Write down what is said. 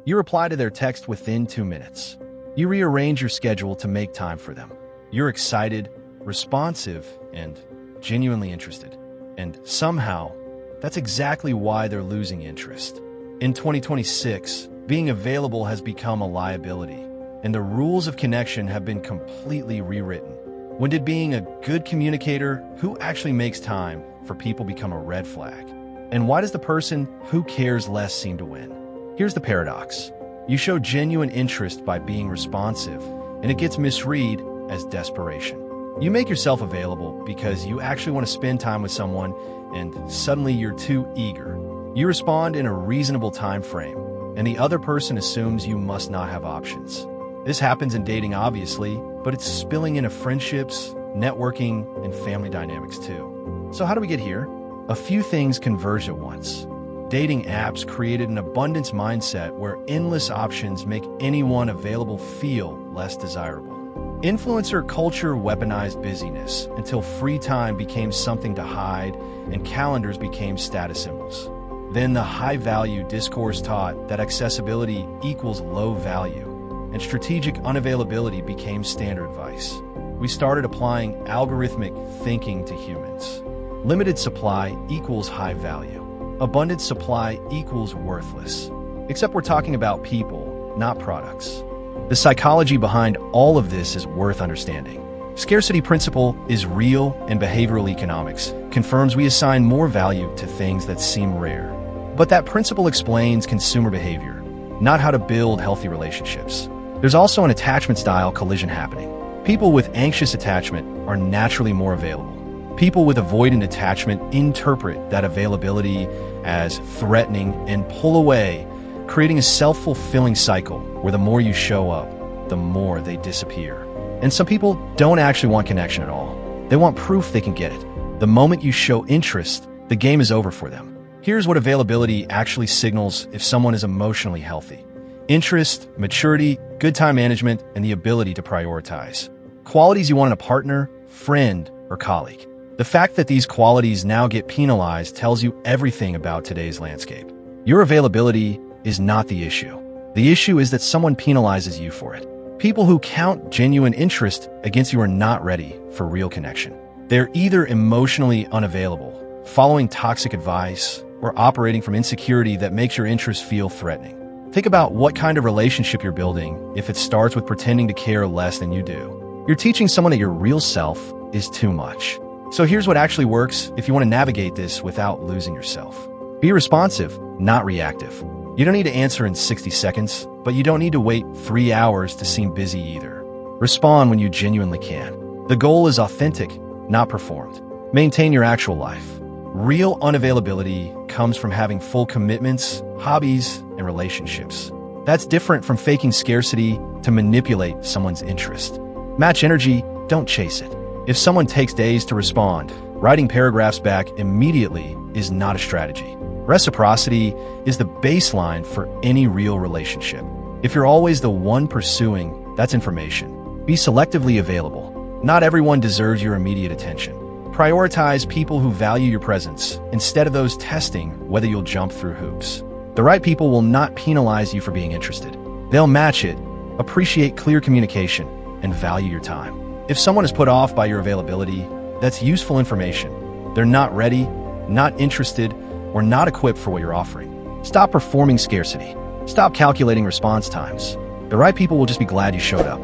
You reply to their text within 2 minutes. You rearrange your schedule to make time for them. You're excited, responsive, and genuinely interested. And somehow, that's exactly why they're losing interest. In 2026, being available has become a liability, and the rules of connection have been completely rewritten. When did being a good communicator who actually makes time for people become a red flag? And why does the person who cares less seem to win? Here's the paradox. You show genuine interest by being responsive, and it gets misread as desperation. You make yourself available because you actually want to spend time with someone, and suddenly you're too eager. You respond in a reasonable time frame, and the other person assumes you must not have options. This happens in dating, obviously, but it's spilling into friendships, networking, and family dynamics too. So how do we get here? A few things converge at once. Dating apps created an abundance mindset where endless options make anyone available feel less desirable. Influencer culture weaponized busyness until free time became something to hide and calendars became status symbols. Then the high-value discourse taught that accessibility equals low value, and strategic unavailability became standard advice. We started applying algorithmic thinking to humans. Limited supply equals high value. Abundant supply equals worthless. Except we're talking about people, not products. The psychology behind all of this is worth understanding. Scarcity principle is real, and behavioral economics confirms we assign more value to things that seem rare. But that principle explains consumer behavior, not how to build healthy relationships. There's also an attachment style collision happening. People with anxious attachment are naturally more available. People with avoidant attachment interpret that availability as threatening and pull away, creating a self-fulfilling cycle where the more you show up, the more they disappear. And some people don't actually want connection at all. They want proof they can get it. The moment you show interest, the game is over for them. Here's what availability actually signals if someone is emotionally healthy. Interest, maturity, good time management, and the ability to prioritize. Qualities you want in a partner, friend, or colleague. The fact that these qualities now get penalized tells you everything about today's landscape. Your availability is not the issue. The issue is that someone penalizes you for it. People who count genuine interest against you are not ready for real connection. They're either emotionally unavailable, following toxic advice, or operating from insecurity that makes your interest feel threatening. Think about what kind of relationship you're building if it starts with pretending to care less than you do. You're teaching someone that your real self is too much. So here's what actually works if you want to navigate this without losing yourself. Be responsive, not reactive. You don't need to answer in 60 seconds, but you don't need to wait 3 hours to seem busy either. Respond when you genuinely can. The goal is authentic, not performed. Maintain your actual life. Real unavailability comes from having full commitments, hobbies, and relationships. That's different from faking scarcity to manipulate someone's interest. Match energy, don't chase it. If someone takes days to respond, writing paragraphs back immediately is not a strategy. Reciprocity is the baseline for any real relationship. If you're always the one pursuing, that's information. Be selectively available. Not everyone deserves your immediate attention. Prioritize people who value your presence instead of those testing whether you'll jump through hoops. The right people will not penalize you for being interested. They'll match it, appreciate clear communication, and value your time. If someone is put off by your availability, that's useful information. They're not ready, not interested, or not equipped for what you're offering. Stop performing scarcity. Stop calculating response times. The right people will just be glad you showed up.